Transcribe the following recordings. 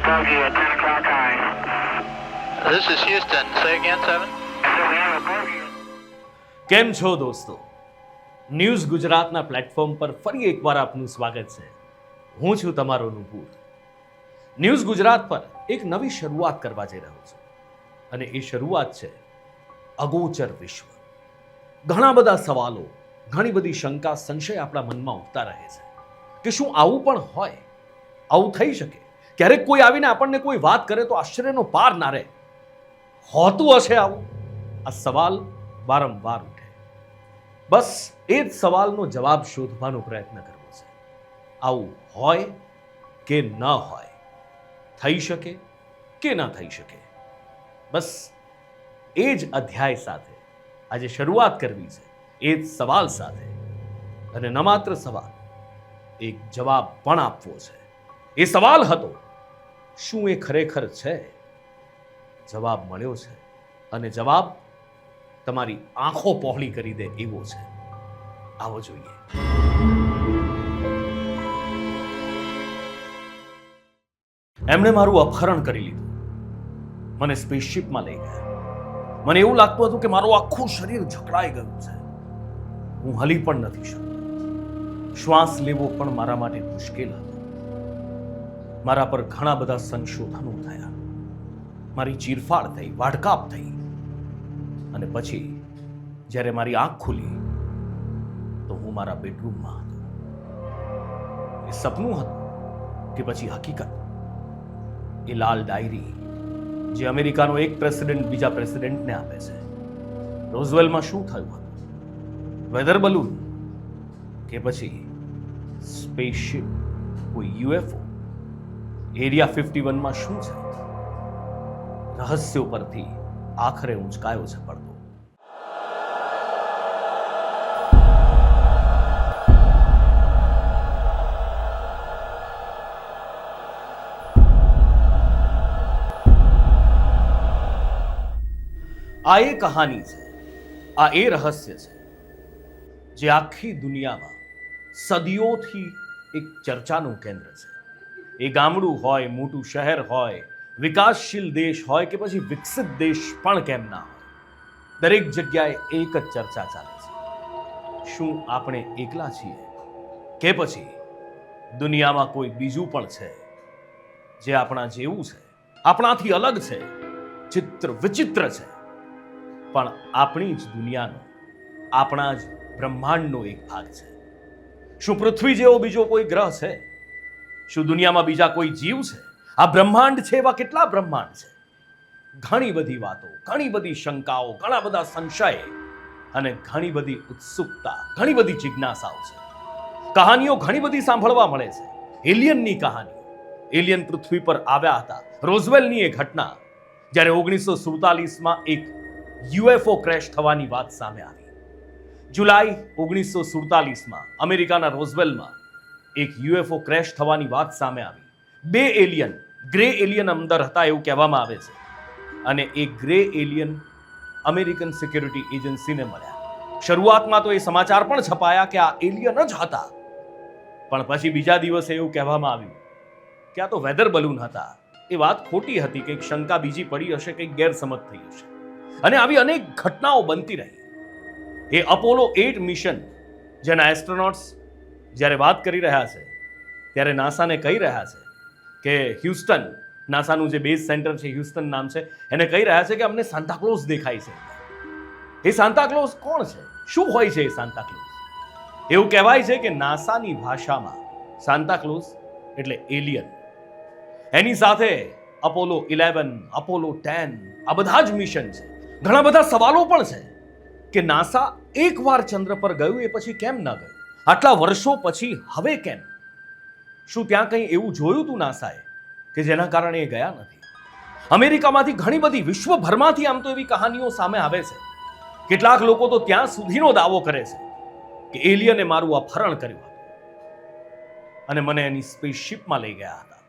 bogey at 10 o'clock high. This is Houston. Say again, 7. So we have a bogey. કેમ છો દોસ્તો? News ગુજરાતના platform પર ફરી એકવાર આપનું સ્વાગત છે. હું છું તમારો નુપુર. ન્યૂઝ ગુજરાત પર એક નવી શરૂઆત કરવા જઈ રહ્યો છું અને એ શરૂઆત છે અગોચર વિશ્વ. ઘણા બધા સવાલો, ઘણી બધી શંકા, સંશય આપણા મનમાં ઉઠતા રહે છે કે શું આવું પણ હોય, આવું થઈ શકે? ક્યારેક કોઈ આવીને આપણને કોઈ વાત કરે તો આશ્ચર્યનો પાર ના રહે. હોતું હશે આવું? આ સવાલ વારંવાર ઉઠે. બસ એ જ સવાલનો જવાબ શોધવાનો પ્રયત્ન કરવો છે. આવું હોય કે ન હોય, થઈ શકે કે ન થઈ શકે, બસ એ જ અધ્યાય સાથે આજે શરૂઆત કરવી છે, એ જ સવાલ સાથે. અને ન માત્ર સવાલ, એક જવાબ પણ આપવો છે. એ સવાલ હતો, શું એ ખરેખર છે? જવાબ મળ્યો છે અને જવાબ તમારી આંખો પહોળી કરી દે એવો છે. આવો જોઈએ. એમણે મારું અપહરણ કરી લીધું, મને સ્પેસશિપમાં લઈ ગયા. મને એવું લાગતું હતું કે મારું આખું શરીર જકડાઈ ગયું છે. હું હલી પણ નથી શકતો. શ્વાસ લેવો પણ મારા માટે મુશ્કેલ હતો. મારા પર ઘણા બધા સંશોધનો થયા, મારી ચીરફાડ થઈ, વાઢકાપ થઈ. અને પછી જ્યારે મારી આંખ ખુલી તો હું મારા બેડરૂમમાં હતો. એ સપનું હતું કે પછી હકીકત? એ લાલ ડાયરી જે અમેરિકાનો એક પ્રેસિડેન્ટ બીજા પ્રેસિડેન્ટને આપે છે. રોઝવેલમાં શું થયું હતું? વેધર બલૂન કે પછી સ્પેસશિપ, કોઈ યુએફઓ? એરિયા 51માં શું છે? રહસ્યો પરથી આખરે ઊંચકાયો છે પડતો. આ એ કહાની છે, આ એ રહસ્ય છે જે આખી દુનિયામાં સદીઓથી એક ચર્ચાનું કેન્દ્ર છે. એ ગામડું હોય, મોટું શહેર હોય, વિકાસશીલ દેશ હોય કે પછી વિકસિત દેશ પણ કેમ ના હોય, દરેક જગ્યાએ એક જ ચર્ચા ચાલે છે. શું આપણે એકલા છીએ કે પછી દુનિયામાં કોઈ બીજું પણ છે જે આપણા જેવું છે, આપણાથી અલગ છે, ચિત્ર વિચિત્ર છે, પણ આપણી જ દુનિયાનો, આપણા જ બ્રહ્માંડનો એક ભાગ છે? શું પૃથ્વી જેવો બીજો કોઈ ગ્રહ છે? શું દુનિયામાં બીજા કોઈ જીવ છે? આ બ્રહ્માંડ છે, એવા કેટલા બ્રહ્માંડ છે? ઘણી બધી વાતો, ઘણી બધી શંકાઓ, ઘણા બધા સંશય અને ઘણી બધી ઉત્સુકતા, ઘણી બધી જિજ્ઞાસાઓ છે. કહાનીઓ ઘણી બધી સાંભળવા મળે છે. એલિયનની કહાનીઓ. એલિયન પૃથ્વી પર આવ્યા હતા. રોઝવેલની એ ઘટના, જ્યારે 1947માં એક યુએફઓ ક્રેશ થવાની વાત સામે આવી. જુલાઈ 1947માં અમેરિકાના રોઝવેલમાં એક યુએફઓ ક્રેશ થવાની વાત સામે આવી. 2 એલિયન, ગ્રે એલિયન અંદર હતા એવું કહેવામાં આવે છે. અને એ ગ્રે એલિયન અમેરિકન સિક્યોરિટી એજન્સીને મળ્યા. શરૂઆતમાં તો એ સમાચાર પણ છપાયા કે આ એલિયન જ હતા, પણ પછી બીજા દિવસે એવું કહેવામાં આવ્યું કે આ તો વેધર બલૂન હતા. એ વાત ખોટી હતી, કંઈક શંકા બીજી પડી હશે, કંઈક ગેરસમજ થઈ હશે. અને આવી અનેક ઘટનાઓ બનતી રહી. એ અપોલો 8 મિશન, જેના એસ્ટ્રોનોટ્સ જ્યારે વાત કરી રહ્યા છે ત્યારે નાસાને કહી રહ્યા છે કે હ્યુસ્ટન, નાસાનું જે બેઝ સેન્ટર છે, હ્યુસ્ટન નામ છે, એને કહી રહ્યા છે કે અમને સાન્તાક્લોઝ દેખાય છે. એ સાન્તાક્લોઝ કોણ છે? શું હોય છે એ સાન્તાક્લોઝ? એવું કહેવાય છે કે નાસાની ભાષામાં સાન્તાક્લોઝ એટલે એલિયન. એની સાથે અપોલો 11, અપોલો 10, આ બધા જ મિશન છે. ઘણા બધા સવાલો પણ છે કે નાસા એકવાર ચંદ્ર પર ગયું, એ પછી કેમ ન ગયું? આટલા વર્ષો પછી હવે કેમ? શું ત્યાં કંઈ એવું જોયું હતું નાસાએ કે જેના કારણે એ ગયા નથી? અમેરિકામાંથી ઘણી બધી, વિશ્વભરમાંથી આમ તો એવી કહાનીઓ સામે આવે છે. કેટલાક લોકો તો ત્યાં સુધીનો દાવો કરે છે કે એલિયને મારું અપહરણ કર્યું હતું અને મને એની સ્પેસશિપમાં લઈ ગયા હતા.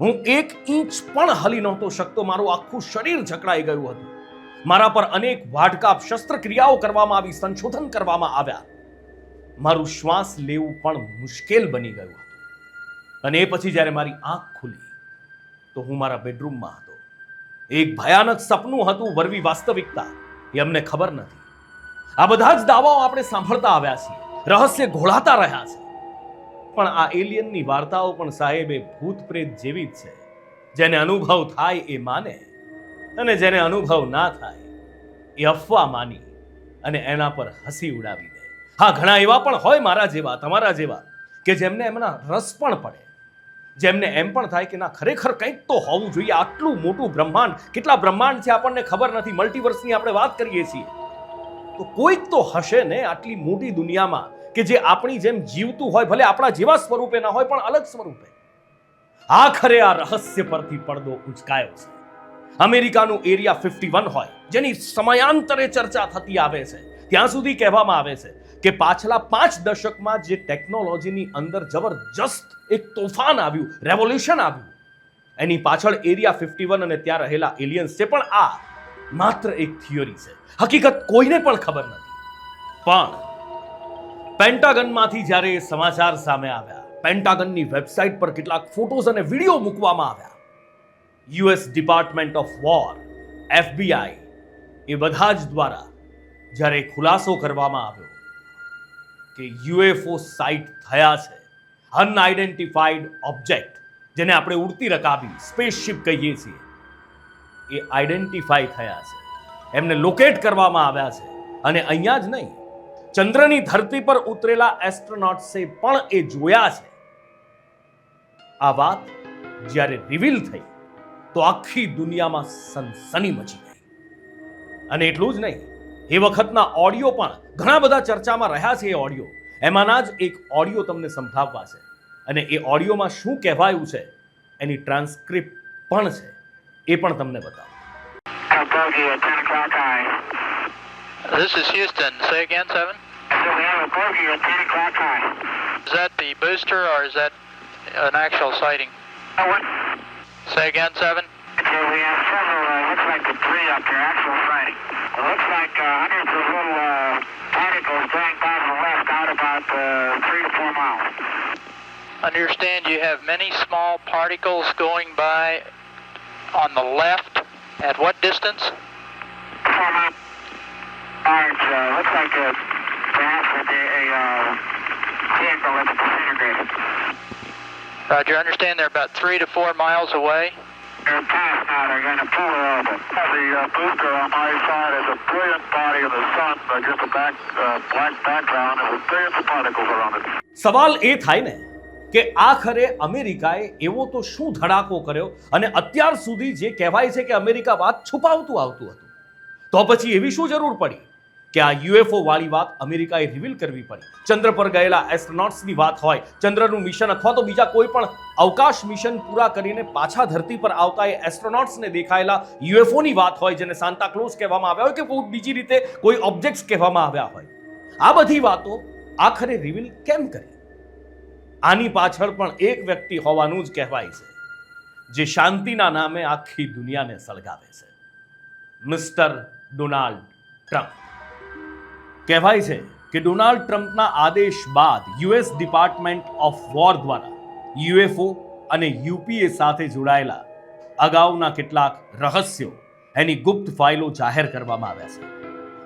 હું 1 ઇંચ પણ હલી નહોતો શકતો. મારું આખું શરીર જકડાઈ ગયું હતું. મારા પર અનેક વાઢકાપ, શસ્ત્રક્રિયાઓ કરવામાં આવી, સંશોધન કરવામાં આવ્યા. મારું શ્વાસ લેવું પણ મુશ્કેલ બની ગયું હતું. અને એ પછી જ્યારે મારી આંખ ખુલી તો હું મારા બેડરૂમમાં હતો. એક ભયાનક સપનું હતું વરવી વાસ્તવિકતા એ અમને ખબર નથી. આ બધા જ દાવાઓ આપણે સાંભળતા આવ્યા છીએ, રહસ્ય ઘોળાતા રહ્યા છે. પણ આ એલિયનની વાર્તાઓ પણ સાહેબ એ ભૂત પ્રેત જેવી જ છે. જેને અનુભવ થાય એ માને, અને જેને અનુભવ ના થાય એ અફવા માની અને એના પર હસી ઉડાવી દે. હા, ઘણા એવા પણ હોય મારા જેવા, તમારા જેવા, કે જેમને એમના રસ પણ પડે, જેમને એમ પણ થાય કે ના, ખરેખર કંઈક તો હોવું જોઈએ. આટલું મોટું બ્રહ્માંડ, કેટલા બ્રહ્માંડ છે આપણને ખબર નથી. મલ્ટીવર્સની આપણે વાત કરીએ છીએ, તો કોઈક તો હશે ને આટલી મોટી દુનિયામાં કે જે આપણી જેમ જીવતું હોય, ભલે આપણા જેવા સ્વરૂપે ના હોય પણ અલગ સ્વરૂપે. આખરે આ રહસ્ય પરથી પડદો ઉંચકાયો છે. અમેરિકાનું એરિયા 51 હોય, જેની સમયાંતરે ચર્ચા થતી આવે છે, ત્યાં સુધી કહેવામાં આવે છે કે પાછલા 5 દશકમાં જે ટેકનોલોજીની અંદર જબરજસ્ત એક તોફાન આવ્યું, રેવોલ્યુશન આવ્યું, એની પાછળ એરિયા 51 અને ત્યાં રહેલા એલિયન્સ છે. પણ આ માત્ર એક થિયરી છે, હકીકત કોઈને પણ ખબર નથી. પણ પેન્ટાગનમાંથી જ્યારે એ સમાચાર સામે આવ્યા, પેન્ટાગનની વેબસાઇટ પર કેટલાક ફોટોઝ અને વિડીયો મૂકવામાં આવ્યા, US department of war, FBI, એ બધા જ દ્વારા જ્યારે ખુલાસો કરવામાં આવ્યો કે UFO સાઇટ થયા છે, અનઆઇડેન્ટિફાઈડ ઓબ્જેક્ટ, જેને આપણે ઉડતી રકાબી સ્પેસશિપ કહીએ છીએ, એ આઈડેન્ટિફાઈ થયા છે, એમને લોકેટ કરવામાં આવ્યા છે. અને અહીંયા જ નહીં, ચંદ્રની ધરતી પર ઉતરેલા એસ્ટ્રોનોટ્સે પણ એ જોયા છે. આ વાત જ્યારે રિવીલ થઈ તો આખી દુનિયામાં સનસની મચી ગઈ. અને એટલું જ નહીં, એ વખતના ઓડિયો પણ ઘણા બધા ચર્ચામાં રહ્યા છે. એ ઓડિયો, એમાંના જ એક ઓડિયો તમને સંભળાવવા છે, અને એ ઓડિયોમાં શું કહેવાયું છે એની ટ્રાન્સક્રિપ્ટ પણ છે, એ પણ તમને બતાવો. Bogey at 10 o'clock high. This is Houston. Say again, 7. So we have a bogey at 10 o'clock high. Is that the booster or is that an actual sighting? What? Say again, 7. So we have several, looks like debris up there, actual sighting. It looks like hundreds of little particles going by to the west out about 3 to 4 miles. Understand you have many small particles going by on the left. At what distance? 4 miles. Large, looks like perhaps a vehicle that's disintegrated. Roger, understand they're about 3 to 4 miles away. They're past now, they're going to pull her over. The booster on my side is a brilliant body of the sun, just a black background, and with billions of particles around it. સવાલ એ થાય ને કે આખરે અમેરિકાએ એવો તો શું ધડાકો કર્યો, અને અત્યાર સુધી જે કહેવાય છે કે અમેરિકા વાત છુપાવતું આવતું હતું, તો પછી એવી શું જરૂર પડી કે આ UFO વાળી વાત અમેરિકાએ રિવીલ કરવી પડી? ચંદ્ર પર ગયેલા એસ્ટ્રોનોટ્સની વાત હોય, ચંદ્રનું મિશન અથવા તો બીજા કોઈ પણ અવકાશ મિશન પૂરા કરીને પાછા ધરતી પર આવતા એ એસ્ટ્રોનોટ્સને દેખાયેલા UFOની વાત હોય, જેને સાન્તા ક્લોઝ કહેવામાં આવ્યા હોય કે કોઈ બીજી રીતે કોઈ ઓબ્જેક્ટ્સ કહેવામાં આવ્યા હોય, આ બધી વાતો આખરે રિવીલ કેમ કરી? આની પાછળ પણ એક વ્યક્તિ હોવાનું જ કહેવાય છે, જે શાંતિના નામે આખી દુનિયાને સળગાવે છે, મિસ્ટર ડોનાલ્ડ ટ્રમ્પ. કહેવાય છે કે ડોનાલ્ડ ટ્રમ્પના આદેશ બાદ યુએસ ડિપાર્ટમેન્ટ ઓફ વોર દ્વારા UFO અને UPA સાથે જોડાયેલા અગાઉના કેટલાક રહસ્યો, એની ગુપ્ત ફાઇલો જાહેર કરવામાં આવ્યા છે.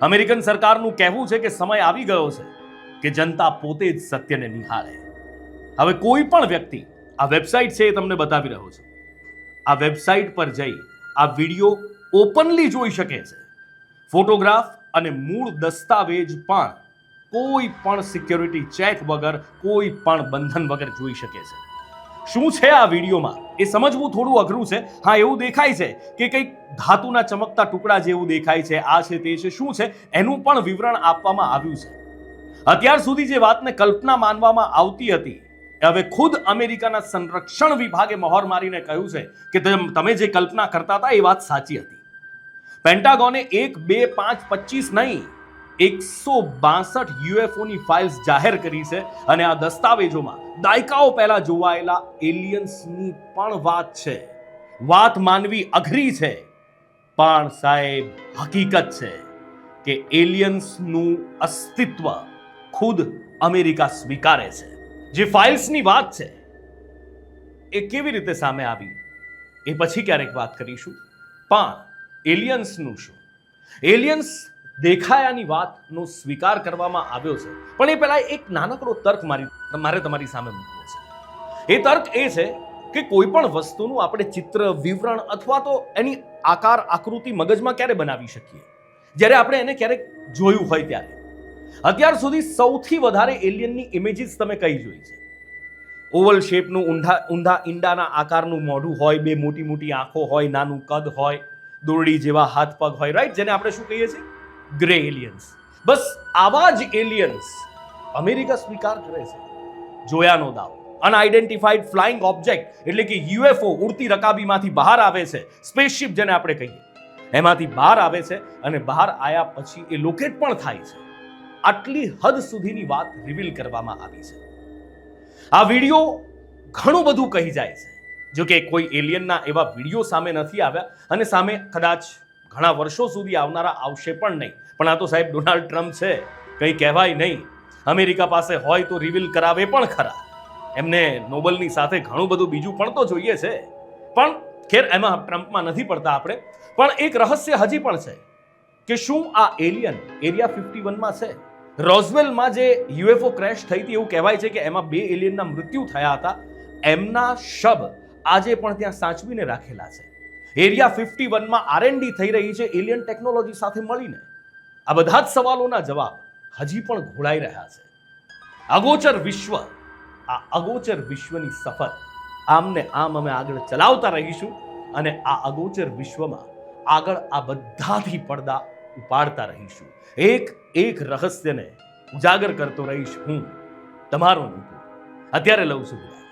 અમેરિકન સરકારનું કહેવું છે કે સમય આવી ગયો છે કે જનતા પોતે જ સત્યને નિહાળે. હવે કોઈ પણ વ્યક્તિ, આ વેબસાઇટ છે એ તમને બતાવી રહ્યો છું, આ વેબસાઇટ પર જઈ આ વિડીયો ઓપનલી જોઈ શકે છે. ફોટોગ્રાફ અને મૂળ દસ્તાવેજ પણ કોઈ પણ સિક્યોરિટી ચેક વગર, કોઈ પણ બંધન વગર જોઈ શકે છે. શું છે આ વિડીયોમાં એ સમજવું થોડું અઘરું છે. હા, એવું દેખાય છે કે કંઈક ધાતુના ચમકતા ટુકડા જેવું દેખાય છે, આ છે તે છે. શું છે એનું પણ વિવરણ આપવામાં આવ્યું છે. અત્યાર સુધી જે વાતને કલ્પના માનવામાં આવતી હતી, હવે ખુદ અમેરિકાના સંરક્ષણ વિભાગે મહોર મારીને કહ્યું છે કે તમે જે કલ્પના કરતા હતા એ વાત સાચી હતી. પેન્ટાગોને 1, 2, 5, 25 નહીં, 162 UFOની ફાઇલ્સ જાહેર કરી છે, અને આ દસ્તાવેજોમાં દાયકાઓ પહેલા જોવાયેલા એલિયન્સની પણ વાત છે. વાત માનવી અઘરી છે, પણ સાહેબ હકીકત છે કે એલિયન્સનું અસ્તિત્વ ખુદ અમેરિકા સ્વીકારે છે. જે ફાઇલ્સની વાત છે એ કેવી રીતે સામે આવી એ પછી ક્યારેક વાત કરીશું. પણ એલિયન્સનું શું? એલિયન્સ દેખાયાની વાતનો સ્વીકાર કરવામાં આવ્યો છે, પણ એ પહેલા એક નાનકડો તર્ક મારે તમારી સામે મૂકવો છે. એ તર્ક એ છે કે કોઈ પણ વસ્તુનું આપણે ચિત્ર, વિવરણ અથવા તો એની આકાર આકૃતિ મગજમાં ક્યારે બનાવી શકીએ? જ્યારે આપણે એને ક્યારેક જોયું હોય ત્યારે. અત્યાર સુધી સૌથી વધારે એલિયનની ઇમેજીસ તમે કઈ જોઈ છે? ઓવલ શેપનું ઊંધા ઈંડાના આકારનું મોઢું હોય, બે મોટી મોટી આંખો હોય, નાનું કદ હોય, દોરડી જેવા હાથ પગ હોય, રાઈટ? જેને આપણે શું કહીએ છીએ? Grey aliens. બસ આવા જ એલિયન્સ અમેરિકા સ્વીકાર કરે છે. જોયાનો દાવો. અનઆઇડેન્ટિફાઈડ ફ્લાઇંગ ઓબ્જેક્ટ એટલે કે યુએફઓ ઉડતી રકાબીમાંથી બહાર આવે છે. સ્પેસશિપ જેને આપણે કહીએ, એમાંથી બહાર આવે છે અને બહાર આવ્યા પછી એ લોકેટ પણ થાય છે. આટલી હદ સુધીની વાત રિવીલ કરવામાં આવી છે. આ વિડીયો ઘણું બધું કહી જાય છે. જો કે કોઈ એલિયનના એવા વિડીયો સામે નથી આવ્યા અને સામે કદાચ ઘણા વર્ષો સુધી આવનારા આવશે પણ નહીં. પણ આ તો સાહેબ ડોનાલ્ડ ટ્રમ્પ છે, કંઈ કહેવાય નહીં. અમેરિકા પાસે હોય તો રિવીલ કરાવે પણ ખરા. એમને નોબલની સાથે ઘણું બધું બીજું પણ તો જોઈએ છે. પણ ખેર એમાં ટ્રમ્પમાં નથી પડતા આપણે. પણ એક રહસ્ય હજી પણ છે કે શું આ એલિયન એરિયા 51માં છે? રોઝવેલમાં જે યુએફઓ ક્રેશ થઈ હતી એવું કહેવાય છે કે એમાં 2 એલિયનના મૃત્યુ થયા હતા. એમના શબ આજે પણ ત્યાં સાચવીને રાખેલા છે. એરિયા 51માં R&D થઈ રહી છે એલિયન ટેકનોલોજી સાથે મળીને. આ બધા જ સવાલોના જવાબ હજી પણ ઘોળાઈ રહ્યા છે. અગોચર વિશ્વ, આ અગોચર વિશ્વની સફર આમને આમ અમે આગળ ચલાવતા રહીશું અને આ અગોચર વિશ્વમાં આગળ આ બધાથી પડદા ઉપાડતા રહીશું. એક રહસ્યને ઉજાગર કરતો રહીશ હું, તમારો નુપુર. અત્યારે લઉં છું વિદાય.